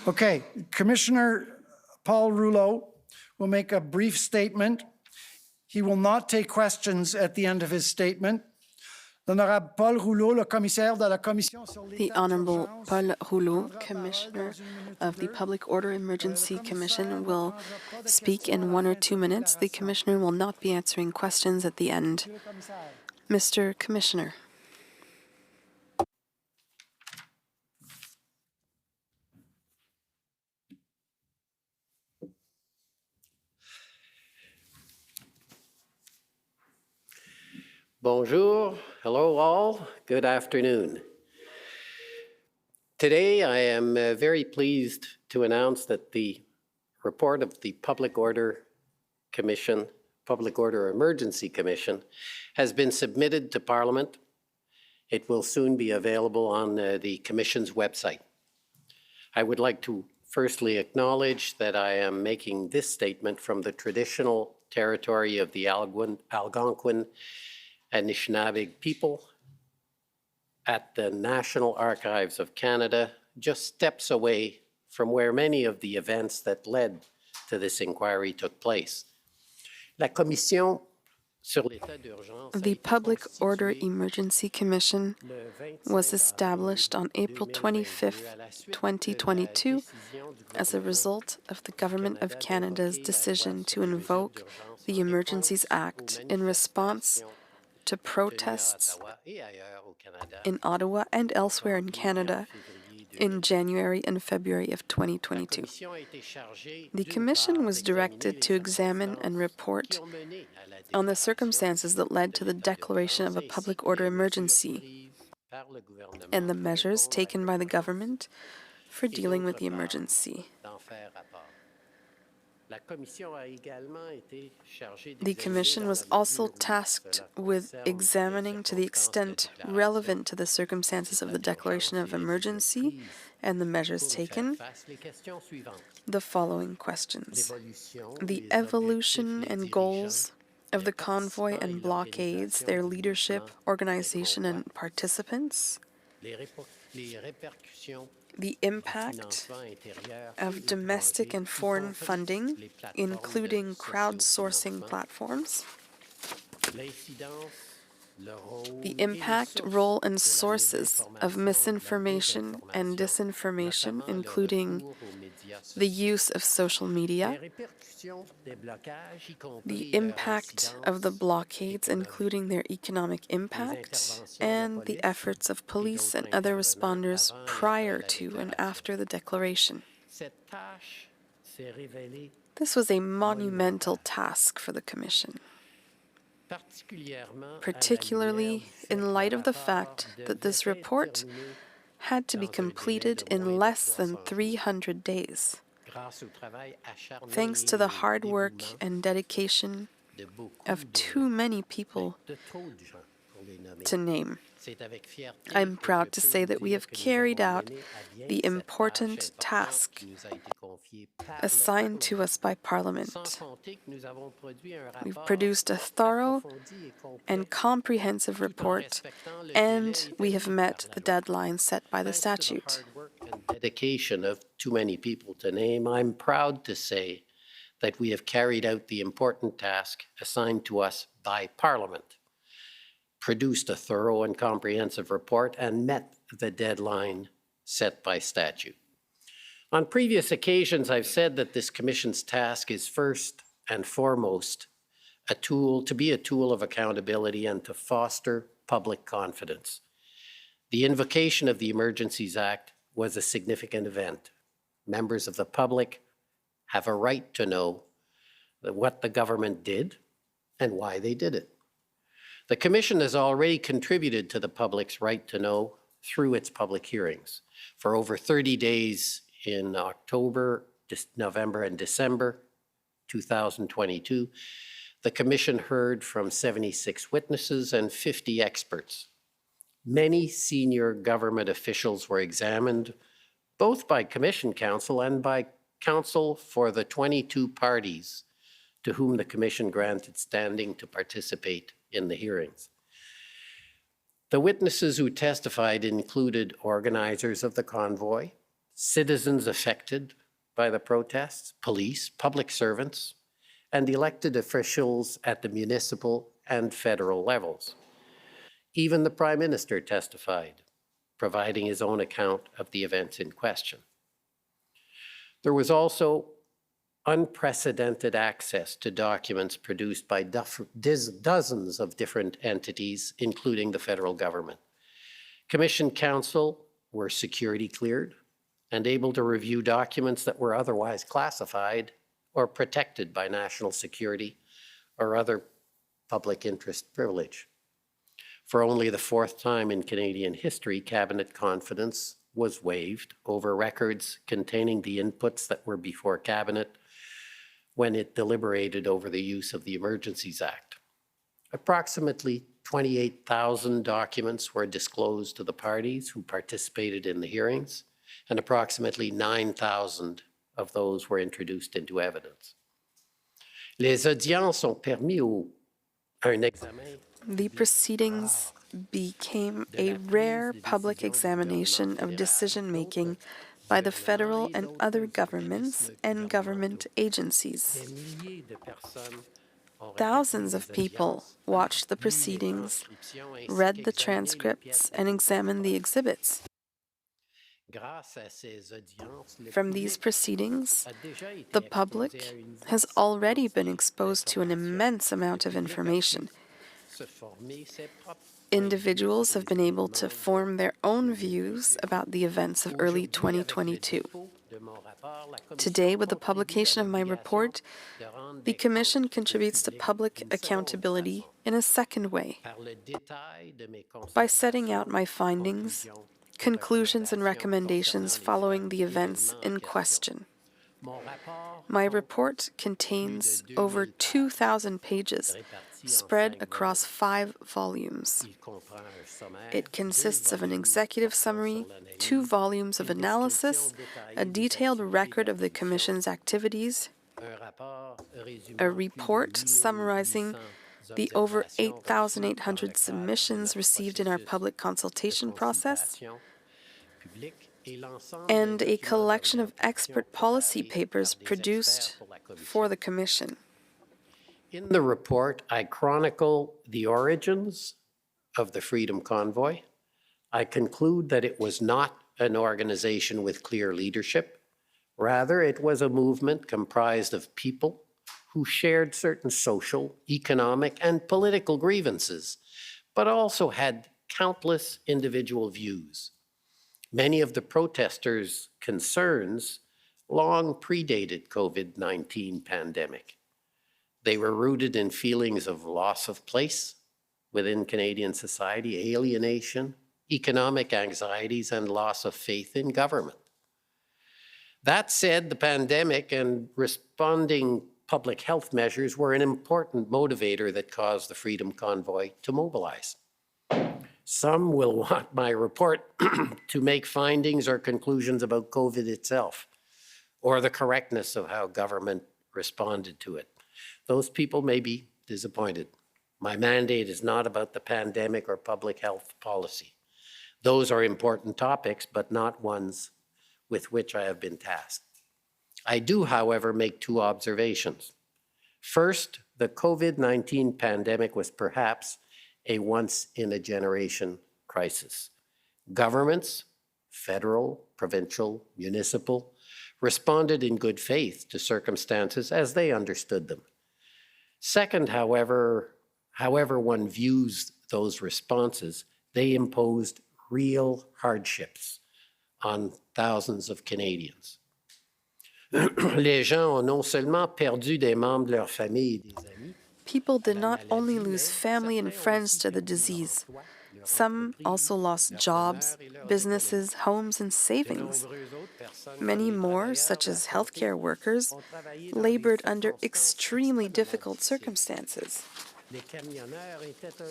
Okay, Commissioner Paul Rouleau will make a brief statement. He will not take questions at the end of his statement. L'honorable Paul Rouleau, le commissaire de la Commission sur l'état The Honorable d'urgence, Paul Rouleau, prendra Commissioner parole dans une minute of ou the deux. Public Order Emergency Le Commission, commissaire will ne prendra pas de speak questions à in la 1 or fin de 2 sa minutes. The déclaration. Commissioner will not be answering questions at the end. Monsieur le commissaire. Mr. Commissioner. Bonjour, hello all, good afternoon. Today I am very pleased to announce that the report of the Public Order Commission, Public Order Emergency Commission, has been submitted to Parliament. It will soon be available on the Commission's website. I would like to firstly acknowledge that I am making this statement from the traditional territory of the Algonquin Anishinaabe people at the National Archives of Canada, just steps away from where many of the events that led to this inquiry took place. La Commission sur l'état d'urgence The Public Order Emergency Commission was established on April 25, 2022, as a result of the Government of Canada's decision to invoke the Emergencies Act in response to protests in Ottawa and elsewhere in Canada in January and February of 2022. The Commission was directed to examine and report on the circumstances that led to the declaration of a public order emergency and the measures taken by the government for dealing with the emergency. The Commission was also tasked with examining, to the extent relevant to the circumstances of the declaration of emergency and the measures taken, the following questions: the evolution and goals of the convoy and blockades, their leadership, organization, and participants, the impact of domestic and foreign funding, including crowdsourcing platforms, the impact, role, and sources of misinformation and disinformation, including the use of social media, the impact of the blockades, including their economic impact, and the efforts of police and other responders prior to and after the declaration. This was a monumental task for the Commission, particularly in light of the fact that this report had to be completed in less than 300 days, thanks to the hard work and dedication of too many people to name. I'm proud to say that we have carried out the important task assigned to us by Parliament. We've produced a thorough and comprehensive report, and we have met the deadline set by the statute. Dedication of too many people to name, I'm proud to say that we have carried out the important task assigned to us by Parliament, produced a thorough and comprehensive report, and met the deadline set by statute. On previous occasions, I've said that this Commission's task is first and foremost to be a tool of accountability and to foster public confidence. The invocation of the Emergencies Act was a significant event. Members of the public have a right to know what the government did and why they did it. The Commission has already contributed to the public's right to know through its public hearings. For over 30 days in October, November, and December 2022, the Commission heard from 76 witnesses and 50 experts. Many senior government officials were examined, both by Commission counsel and by counsel for the 22 parties to whom the Commission granted standing to participate in the hearings. The witnesses who testified included organizers of the convoy, citizens affected by the protests, police, public servants, and elected officials at the municipal and federal levels. Even the Prime Minister testified, providing his own account of the events in question. There was also unprecedented access to documents produced by dozens of different entities, including the federal government. Commission counsel were security cleared and able to review documents that were otherwise classified or protected by national security or other public interest privilege. For only the fourth time in Canadian history, cabinet confidence was waived over records containing the inputs that were before cabinet when it deliberated over the use of the Emergencies Act. Approximately 28,000 documents were disclosed to the parties who participated in the hearings, and approximately 9,000 of those were introduced into evidence. Les audiences ont permis un examen. The proceedings became a rare public examination of decision-making by the federal and other governments and government agencies. Thousands of people watched the proceedings, read the transcripts, and examined the exhibits. From these proceedings, the public has already been exposed to an immense amount of information. Individuals have been able to form their own views about the events of early 2022. Today, with the publication of my report, the Commission contributes to public accountability in a second way by setting out my findings, conclusions and recommendations following the events in question. My report contains over 2,000 pages spread across 5 volumes. It consists of an executive summary, 2 volumes of analysis, a detailed record of the Commission's activities, a report summarizing the over 8,800 submissions received in our public consultation process, and a collection of expert policy papers produced for the Commission. In the report, I chronicle the origins of the Freedom Convoy. I conclude that it was not an organization with clear leadership. Rather, it was a movement comprised of people who shared certain social, economic, and political grievances, but also had countless individual views. Many of the protesters' concerns long predated COVID-19 pandemic. They were rooted in feelings of loss of place within Canadian society, alienation, economic anxieties, and loss of faith in government. That said, the pandemic and responding public health measures were an important motivator that caused the Freedom Convoy to mobilize. Some will want my report to make findings or conclusions about COVID itself, or the correctness of how government responded to it. Those people may be disappointed. My mandate is not about the pandemic or public health policy. Those are important topics, but not ones with which I have been tasked. I do, however, make 2 observations. First, the COVID-19 pandemic was perhaps a once-in-a-generation crisis. Governments, federal, provincial, municipal, responded in good faith to circumstances as they understood them. Second, however one views those responses, they imposed real hardships on thousands of Canadians. Les gens ont non seulement perdu des membres de leur famille et des amis. People did not only lose family and friends to the disease. Some also lost jobs, businesses, homes, and savings. Many more, such as healthcare workers, labored under extremely difficult circumstances.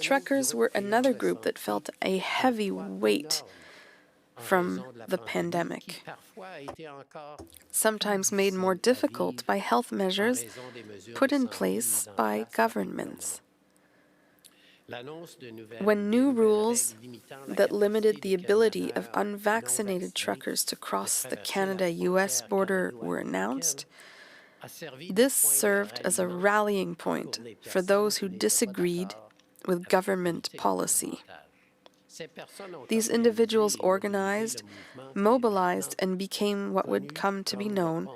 Truckers were another group that felt a heavy weight from the pandemic, sometimes made more difficult by health measures put in place by governments. When new rules that limited the ability of unvaccinated truckers to cross the Canada-US border were announced, this served as a rallying point for those who disagreed with government policy. These individuals organized, mobilized, and became what would come to be known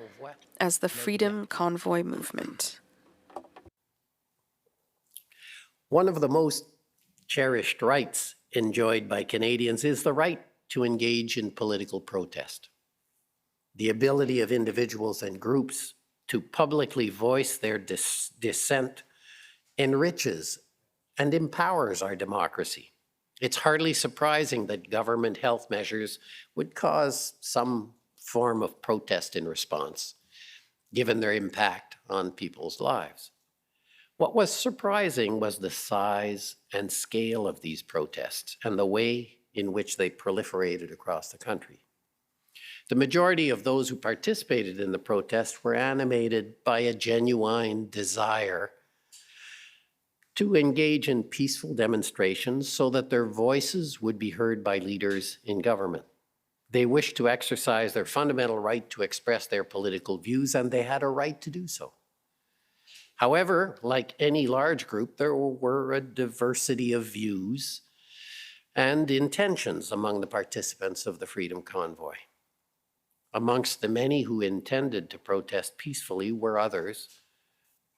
as the Freedom Convoy movement. One of the most cherished rights enjoyed by Canadians is the right to engage in political protest. The ability of individuals and groups to publicly voice their dissent enriches and empowers our democracy. It's hardly surprising that government health measures would cause some form of protest in response, given their impact on people's lives. What was surprising was the size and scale of these protests and the way in which they proliferated across the country. The majority of those who participated in the protests were animated by a genuine desire to engage in peaceful demonstrations so that their voices would be heard by leaders in government. They wished to exercise their fundamental right to express their political views, and they had a right to do so. However, like any large group, there were a diversity of views and intentions among the participants of the Freedom Convoy. Amongst the many who intended to protest peacefully were others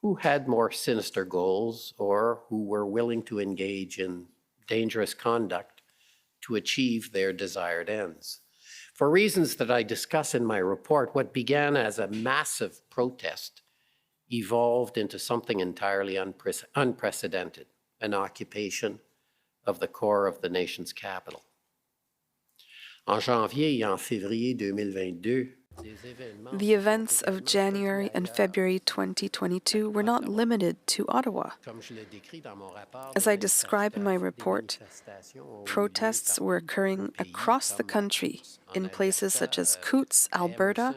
who had more sinister goals or who were willing to engage in dangerous conduct to achieve their desired ends. For reasons that I discuss in my report, what began as a massive protest evolved into something entirely unprecedented, an occupation of the core of the nation's capital. En janvier et en février 2022, the events of January and February 2022 were not limited to Ottawa. As I describe in my report, protests were occurring across the country in places such as Coutts, Alberta,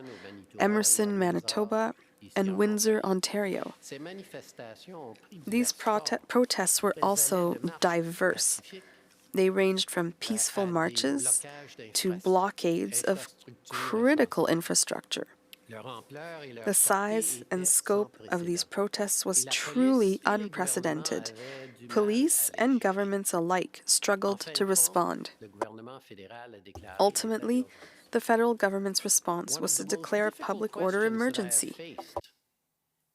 Emerson, Manitoba, and Windsor, Ontario. These protests were also diverse. They ranged from peaceful marches to blockades of critical infrastructure. The size and scope of these protests was truly unprecedented. Police and governments alike struggled to respond. Ultimately, the federal government's response was to declare a public order emergency.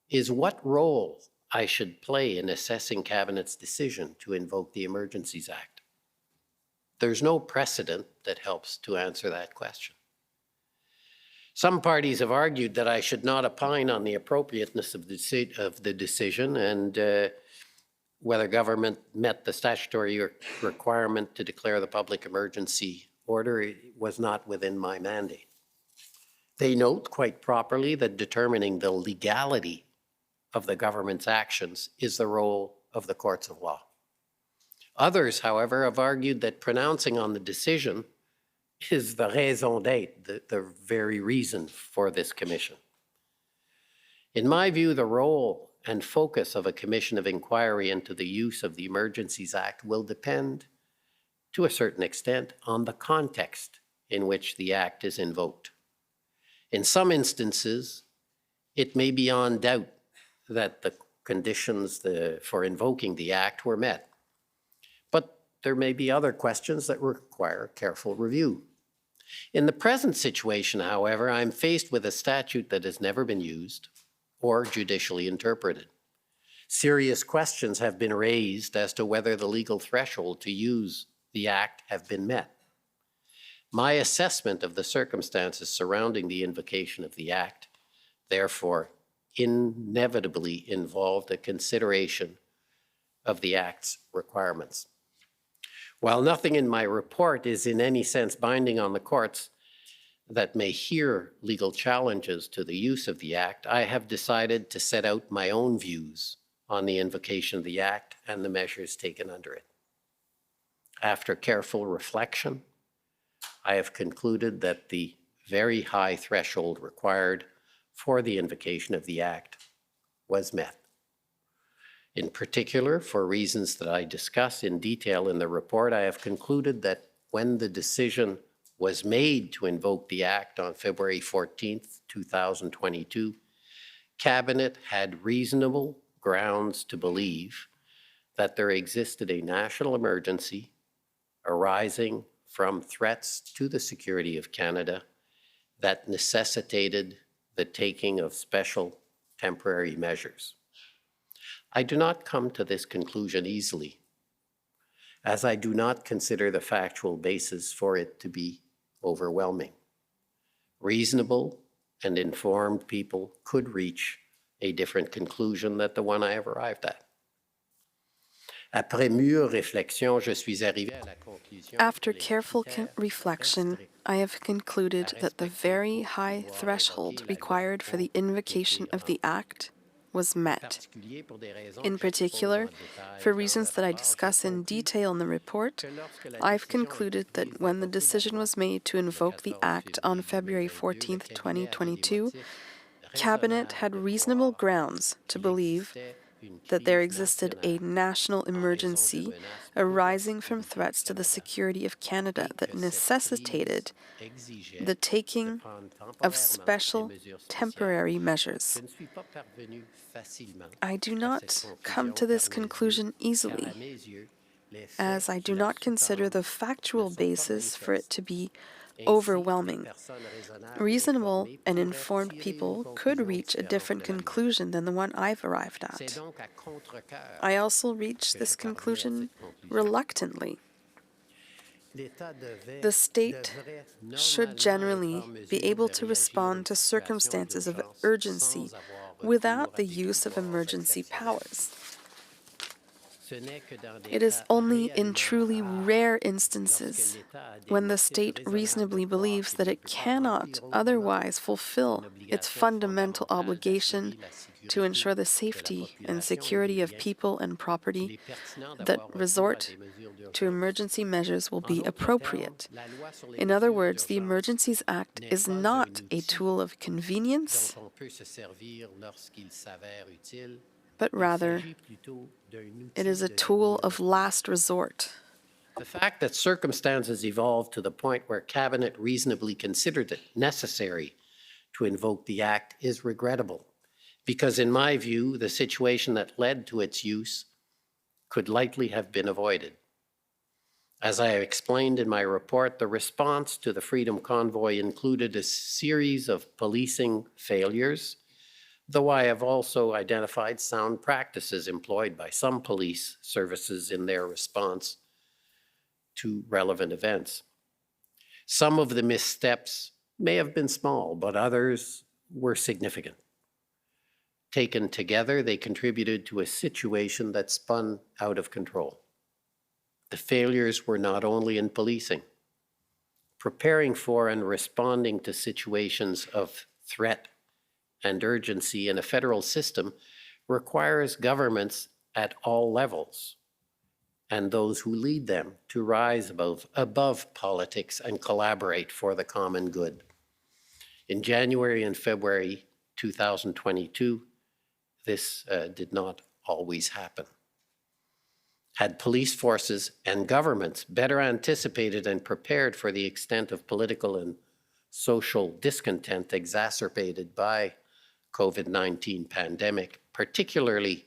Is what role I should play in assessing Cabinet's decision to invoke the Emergencies Act? There's no precedent that helps to answer that question. Some parties have argued that I should not opine on the appropriateness of the decision and whether government met the statutory requirement to declare the public emergency order was not within my mandate. They note quite properly that determining the legality of the government's actions is the role of the courts of law. Others, however, have argued that pronouncing on the decision is the raison d'être, the very reason for this commission. In my view, the role and focus of a commission of inquiry into the use of the Emergencies Act will depend, to a certain extent, on the context in which the Act is invoked. In some instances, it may be beyond doubt that the conditions for invoking the Act were met. But there may be other questions that require careful review. In the present situation, however, I'm faced with a statute that has never been used or judicially interpreted. Serious questions have been raised as to whether the legal threshold to use the Act have been met. My assessment of the circumstances surrounding the invocation of the Act, therefore, inevitably involved a consideration of the Act's requirements. While nothing in my report is in any sense binding on the courts that may hear legal challenges to the use of the Act, I have decided to set out my own views on the invocation of the Act and the measures taken under it. After careful reflection, I have concluded that the very high threshold required for the invocation of the Act was met. In particular, for reasons that I discuss in detail in the report, I have concluded that when the decision was made to invoke the Act on February 14th, 2022, Cabinet had reasonable grounds to believe that there existed a national emergency arising from threats to the security of Canada that necessitated the taking of special temporary measures. I do not come to this conclusion easily, as I do not consider the factual basis for it to be overwhelming. Reasonable and informed people could reach a different conclusion than the one I have arrived at. Après mûre réflexion, je suis arrivé à la conclusion. After careful reflection, I have concluded that the very high threshold required for the invocation of the Act was met. In particular, for reasons that I discuss in detail in the report, I've concluded that when the decision was made to invoke the Act on February 14, 2022, Cabinet had reasonable grounds to believe that there existed a national emergency arising from threats to the security of Canada that necessitated the taking of special temporary measures. I do not come to this conclusion easily, as I do not consider the factual basis for it to be overwhelming. Reasonable and informed people could reach a different conclusion than the one I've arrived at. I also reached this conclusion reluctantly. The state should generally be able to respond to circumstances of urgency without the use of emergency powers. It is only in truly rare instances, when the state reasonably believes that it cannot otherwise fulfill its fundamental obligation to ensure the safety and security of people and property, that resort to emergency measures will be appropriate. In other words, the Emergencies Act is not a tool of convenience, but rather it is a tool of last resort. The fact that circumstances evolved to the point where Cabinet reasonably considered it necessary to invoke the Act is regrettable, because in my view, the situation that led to its use could likely have been avoided. As I have explained in my report, the response to the Freedom Convoy included a series of policing failures, though I have also identified sound practices employed by some police services in their response to relevant events. Some of the missteps may have been small, but others were significant. Taken together, they contributed to a situation that spun out of control. The failures were not only in policing. Preparing for and responding to situations of threat and urgency in a federal system requires governments at all levels and those who lead them to rise above politics and collaborate for the common good. In January and February 2022, this did not always happen. Had police forces and governments better anticipated and prepared for the extent of political and social discontent exacerbated by COVID-19 pandemic, particularly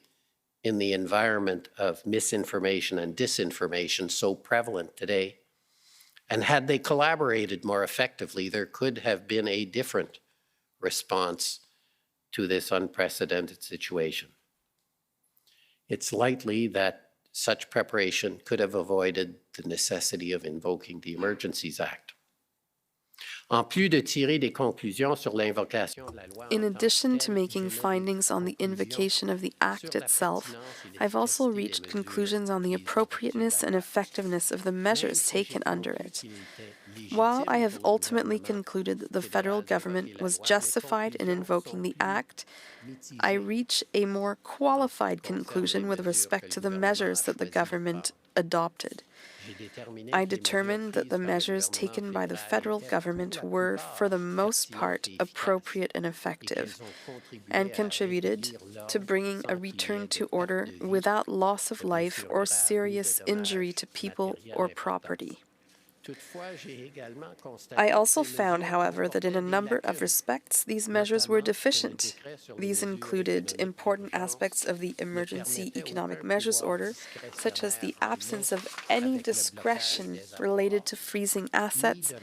in the environment of misinformation and disinformation so prevalent today, and had they collaborated more effectively, there could have been a different response to this unprecedented situation. It's likely that such preparation could have avoided the necessity of invoking the Emergencies Act. In addition to making findings on the invocation of the Act itself, I've also reached conclusions on the appropriateness and effectiveness of the measures taken under it. While I have ultimately concluded that the federal government was justified in invoking the Act, I reach a more qualified conclusion with respect to the measures that the government adopted. I determined that the measures taken by the federal government were, for the most part, appropriate and effective, and contributed to bringing a return to order without loss of life or serious injury to people or property. I also found, however, that in a number of respects, these measures were deficient. These included important aspects of the Emergency Economic Measures Order, such as the absence of any discretion related to freezing assets,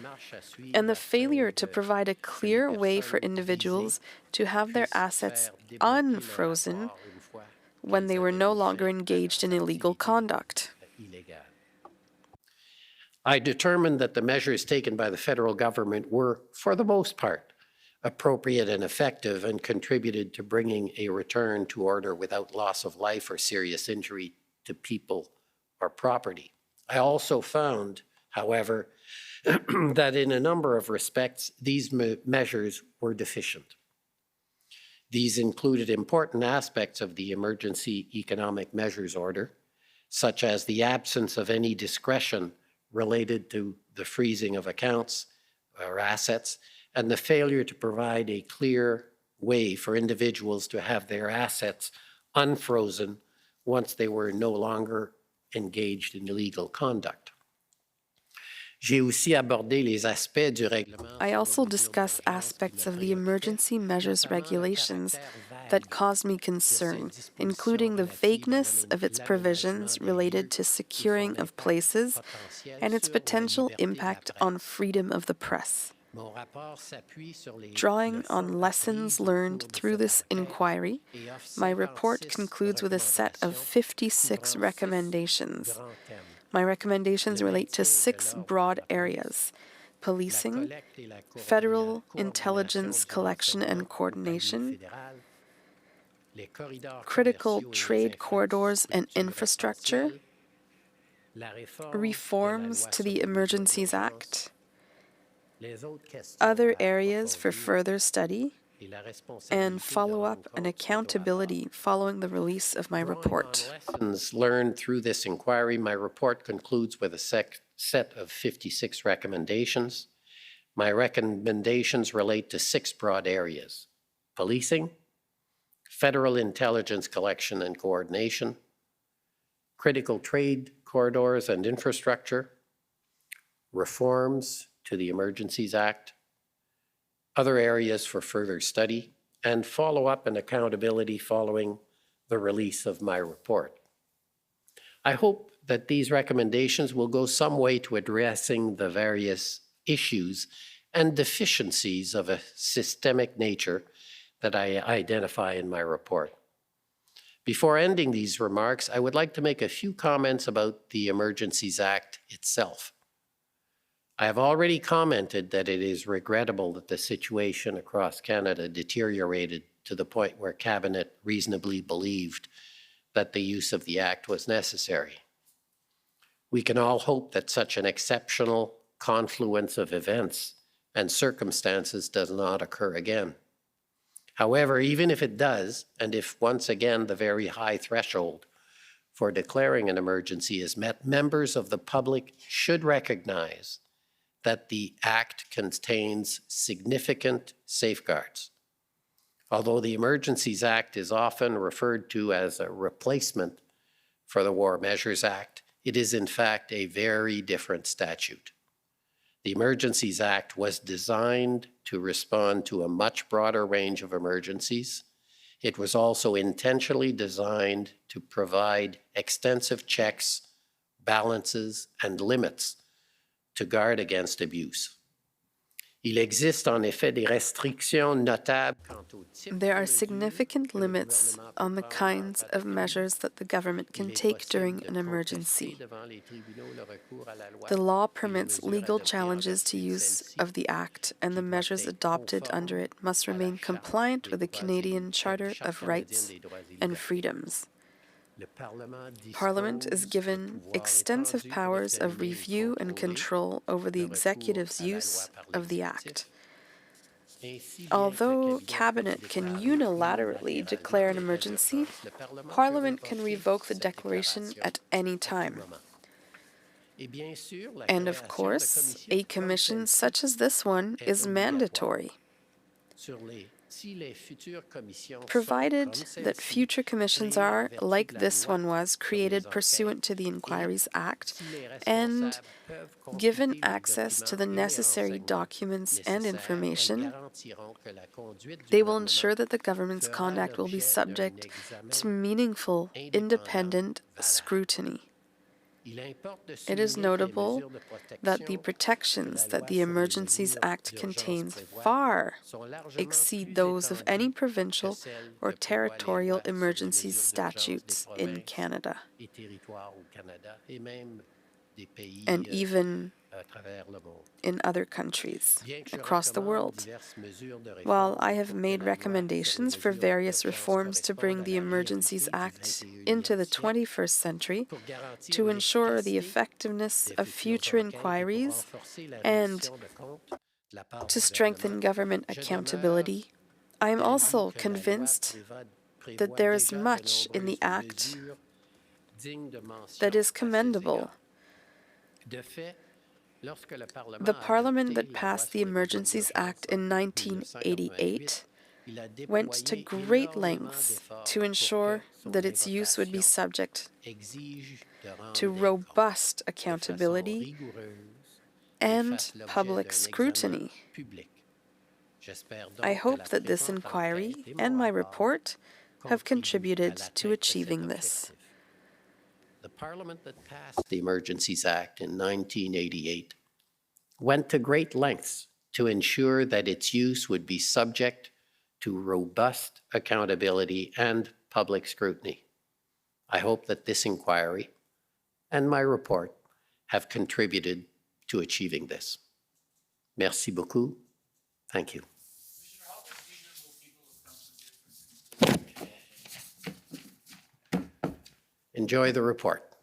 and the failure to provide a clear way for individuals to have their assets unfrozen when they were no longer engaged in illegal conduct. I determined that the measures taken by the federal government were, for the most part, appropriate and effective and contributed to bringing a return to order without loss of life or serious injury to people or property. I also found, however, that in a number of respects, these measures were deficient. These included important aspects of the Emergency Economic Measures Order, such as the absence of any discretion related to the freezing of accounts or assets, and the failure to provide a clear way for individuals to have their assets unfrozen once they were no longer engaged in illegal conduct. I also discuss aspects of the emergency measures regulations that caused me concern, including the vagueness of its provisions related to securing of places and its potential impact on freedom of the press. Drawing on lessons learned through this inquiry, my report concludes with a set of 56 recommendations. My recommendations relate to 6 broad areas: policing, federal intelligence collection and coordination, critical trade corridors and infrastructure, reforms to the Emergencies Act, other areas for further study, and follow-up and accountability following the release of my report. Lessons learned through this inquiry, my report concludes with a set of 56 recommendations. My recommendations relate to 6 broad areas: policing, federal intelligence collection and coordination, critical trade corridors and infrastructure, reforms to the Emergencies Act, other areas for further study, and follow-up and accountability following the release of my report. I hope that these recommendations will go some way to addressing the various issues and deficiencies of a systemic nature that I identify in my report. Before ending these remarks, I would like to make a few comments about the Emergencies Act itself. I have already commented that it is regrettable that the situation across Canada deteriorated to the point where Cabinet reasonably believed that the use of the Act was necessary. We can all hope that such an exceptional confluence of events and circumstances does not occur again. However, even if it does, and if once again the very high threshold for declaring an emergency is met, members of the public should recognize that the Act contains significant safeguards. Although the Emergencies Act is often referred to as a replacement for the War Measures Act, it is in fact a very different statute. The Emergencies Act was designed to respond to a much broader range of emergencies. It was also intentionally designed to provide extensive checks, balances, and limits to guard against abuse. Il existe en effet des restrictions notables quant au type. There are significant limits on the kinds of measures that the government can take during an emergency. The law permits legal challenges to use of the Act, and the measures adopted under it must remain compliant with the Canadian Charter of Rights and Freedoms. Parliament is given extensive powers of review and control over the executive's use of the Act. Although Cabinet can unilaterally declare an emergency, Parliament can revoke the declaration at any time. And of course, a commission such as this one is mandatory, provided that future commissions are, like this one was, created pursuant to the Inquiries Act and given access to the necessary documents and information. They will ensure that the government's conduct will be subject to meaningful, independent scrutiny. It is notable that the protections that the Emergencies Act contains far exceed those of any provincial or territorial emergencies statutes in Canada, and even in other countries across the world. While I have made recommendations for various reforms to bring the Emergencies Act into the 21st century to ensure the effectiveness of future inquiries and to strengthen government accountability, I am also convinced that there is much in the Act that is commendable. The Parliament that passed the Emergencies Act in 1988 went to great lengths to ensure that its use would be subject to robust accountability and public scrutiny. I hope that this inquiry and my report have contributed to achieving this. The Parliament that passed the Emergencies Act in 1988 went to great lengths to ensure that its use would be subject to robust accountability and public scrutiny. I hope that this inquiry and my report have contributed to achieving this. Merci beaucoup. Thank you. Enjoy the report.